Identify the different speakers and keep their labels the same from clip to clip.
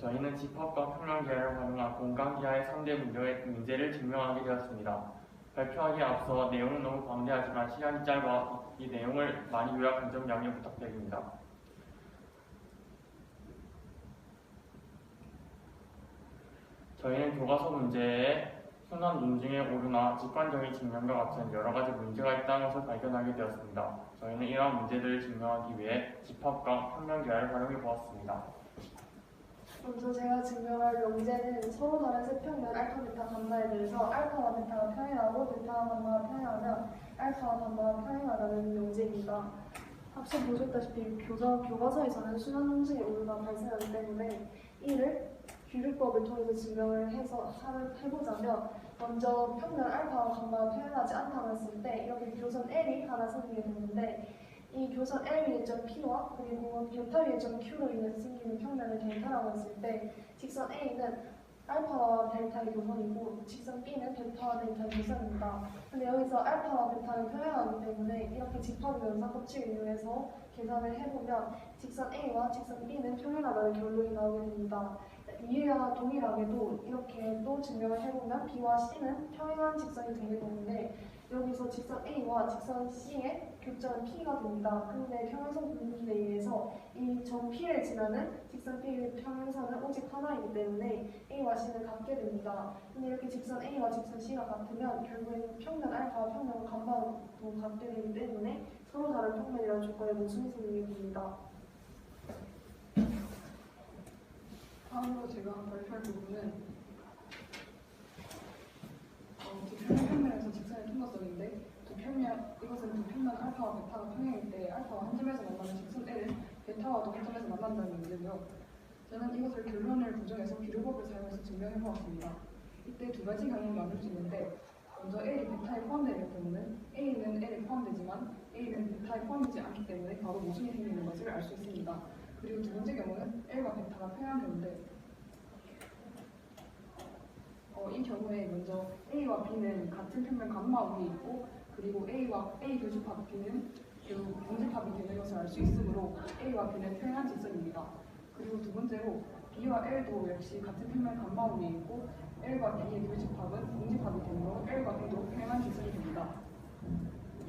Speaker 1: 저희는 집합과 평면기하를 활용한 공간기하의 3대 문제를 증명하게 되었습니다. 발표하기에 앞서 내용은 너무 광대하지만 시간이 짧아 이 내용을 많이 요약한 점 양해 부탁드립니다. 저희는 교과서 문제에 순환 논증의 오류나 직관적인 증명과 같은 여러 가지 문제가 있다는 것을 발견하게 되었습니다. 저희는 이러한 문제들을 증명하기 위해 집합과 평면기하를 활용해 보았습니다.
Speaker 2: 먼저 제가 증명할 명제는 서로 다른 세 평면 알파, 베타, 감마에 대해서 알파와 베타가 평행하고 베타와 감마가 평행하면 알파와 감마가 평행하다는 명제입니다. 앞서 보셨다시피 교과서에서는 순환 논증의 오류가 발생하기 때문에 이를 규律법을 통해서 증명을 해보자면 먼저 평면 알파와 감마가 평행하지 않다고 했을 때 이렇게 교선 L이 하나 생기게 되는데 이 교선 L 위의 점 P와 그리고 베타 위의 점 Q로 인해서 생기는 평면을 델타라고 했을 때 직선 A는 알파와 델타의 교선이고 직선 B는 베타와 델타의 교선입니다. 근데 여기서 알파와 베타는 평행하기 때문에 이렇게 집합면사 법칙을 이용해서 계산을 해보면 직선 A와 직선 B는 평행하다는 결론이 나오게 됩니다. 위와 동일하게도 이렇게 또 증명을 해보면 B와 C는 평행한 직선이 되게 되는데 여기서 직선 A와 직선 C의 교점은 P가 됩니다. 그런데 평행선 분기에 의해서 이 점 P를 지나는 직선 B의 평행선은 오직 하나이기 때문에 A와 C는 같게 됩니다. 근데 이렇게 직선 A와 직선 C가 같으면 결국에는 평면 알파와 평면 감마도 같게 되기 때문에 서로 다른 평면이라는 조건에 모순이 생기게 됩니다.
Speaker 3: 다음으로 제가 발표할 부분은 두 평면에서 직선의 통과성인데 이것은 두 평면 알파와 베타가 평행일 때 알파와 한 점에서 만나는 직선 L은 베타와도 한 점에서 만난다는 문제고요. 저는 이것을 결론을 부정해서 규律법을 사용해서 증명해 보았습니다. 이때 두 가지 경우를 나눌 수 있는데 먼저 L이 베타에 포함되는 경우는 A는 L에 포함되지만 A는 베타에 포함되지 않기 때문에 바로 모순이 생기는 것을 알 수 있습니다. 그리고 두 번째 경우는 L과 베타가 평행한 경우인데 이 경우에 먼저 A와 B는 같은 평면 감마 위에 있고 그리고 A와 A 교집합 B는 경집합이 되는 것을 알 수 있으므로 A와 B는 평행한 직선입니다. 그리고 두 번째로 B와 L도 역시 같은 평면 감마 위에 있고 L과 B의 교집합은 공집합이 되므로 L과 B도 평행한 직선이 됩니다.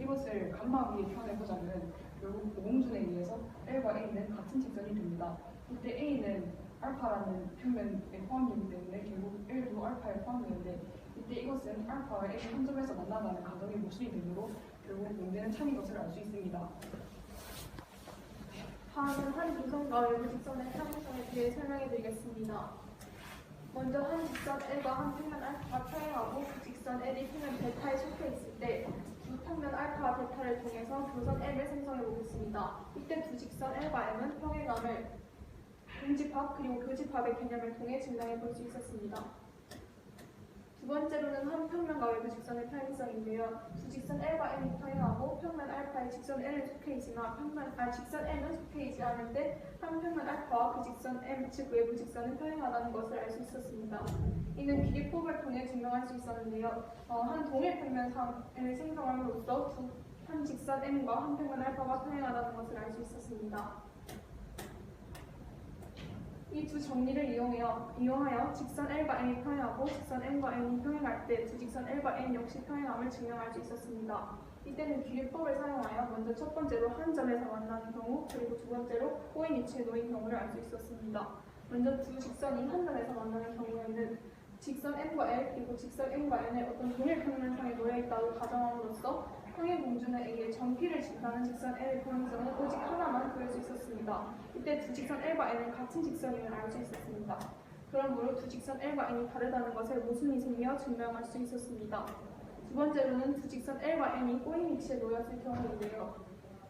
Speaker 3: 이것을 감마 위에 표현해보자면 결국 오공준에 의해서 L과 A는 같은 직선이 됩니다. 이때 A는 알파라는 평면에 포함되기 때문에 결국 L도 알파에 포함되는데 이때 이것은 알파와 L이 한 점에서 만나다는 가정의 모순이 되므로 결국 문제는 참인 것을 알 수 있습니다.
Speaker 2: 다음은 한 기선과 외부 직선의 평행성에 대해 설명해 드리겠습니다. 먼저 한 직선 L과 한 평면 알파가 평행하고 그 직선 L이 평면 베타에 속해 있을 때 두 평면 알파와 베타를 통해서 교선 L을 생성해 보겠습니다. 이때 두 직선 L과 M은 평행함을 공집합 그리고 교집합의 개념을 통해 증명해 볼 수 있었습니다. 두 번째로는 한 평면과 외부 직선의 평행성인데요. 두 직선 L과 M이 평행하고 평면 알파에 직선 L을 속해 있으나 직선 M은 속해 있지 않을 때 한 평면 알파와 그 직선 M, 즉 외부 직선은 평행하다는 것을 알 수 있었습니다. 이는 기립법을 통해 증명할 수 있었는데요. 한 동일 평면상을 생성함으로써 한 직선 M과 한 평면 알파가 평행하다는 것을 알 수 있었습니다. 이 두 정리를 이용하여 직선 L과 M이 평행하고 직선 M과 N이 평행할 때 두 직선 L과 N 역시 평행함을 증명할 수 있었습니다. 이때는 규律법을 사용하여 먼저 첫 번째로 한 점에서 만나는 경우 그리고 두 번째로 꼬인 위치에 놓인 경우를 알 수 있었습니다. 먼저 두 직선이 한 점에서 만나는 경우에는 직선 M과 L 그리고 직선 M과 N의 어떤 동일 평면상에 놓여 있다고 가정함으로써 평행공준에 의해 점 P를 지나는 직선 L의 평행성은 오직 하나만 그릴 수 있었습니다. 이때 두 직선 L과 N은 같은 직선임을 알 수 있었습니다. 그러므로 두 직선 L과 N이 다르다는 것을 모순이 생겨 증명할 수 있었습니다. 두 번째로는 두 직선 L과 N이 꼬인 위치에 놓였을 경우인데요.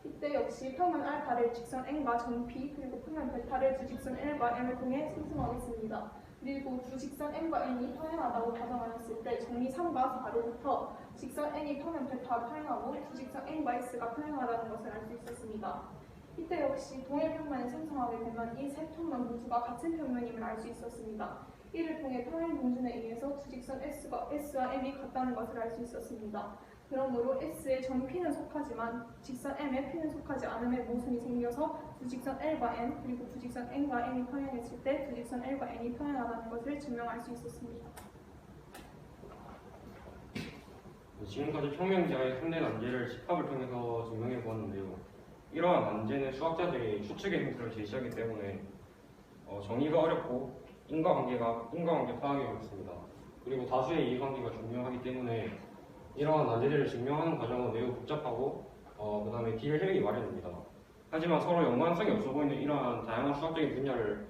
Speaker 2: 이때 역시 평면 알파를 직선 N과 점 P 그리고 평면 베타를 두 직선 L과 M을 통해 생성하겠습니다. 그리고 두 직선 N과 N이 평행하다고 가정하였을 때 정리 3과 4로부터 직선 N이 평면 베타와 평행하고 두 직선 N과 S가 평행하다는 것을 알 수 있었습니다. 이때 역시 동일 평면을 생성하게 되면 이 세 평면 모두가 같은 평면임을 알 수 있었습니다. 이를 통해 평행 공준에 의해서 두 직선 S와 M이 같다는 것을 알 수 있었습니다.
Speaker 4: 그러므로 S의 전 P는 속하지만 직선 M의 P는 속하지 않음의 모순이 생겨서 부직선 L과 N 그리고 부직선 N과 N이 평행했을 때 부직선 L과 N이 평행하다는 것을 증명할 수 있었습니다.
Speaker 5: 지금까지 평면지하의 3대 난제를 집합을 통해서 증명해 보았는데요. 이러한 난제는 수학자들이 추측의 힌트를 제시하기 때문에 정의가 어렵고 인과관계 파악이 어렵습니다. 그리고 다수의 이해관계가 중요하기 때문에 이러한 난제들을 증명하는 과정은 매우 복잡하고 그 다음에 길 헤매기 마련입니다. 하지만 서로 연관성이 없어 보이는 이러한 다양한 수학적인 분야를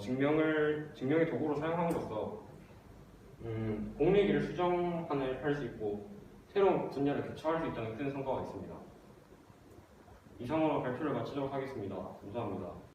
Speaker 5: 증명의 도구로 사용함으로써 공리기를 수정할 수 있고 새로운 분야를 개척할 수 있다는 큰 성과가 있습니다. 이상으로 발표를 마치도록 하겠습니다. 감사합니다.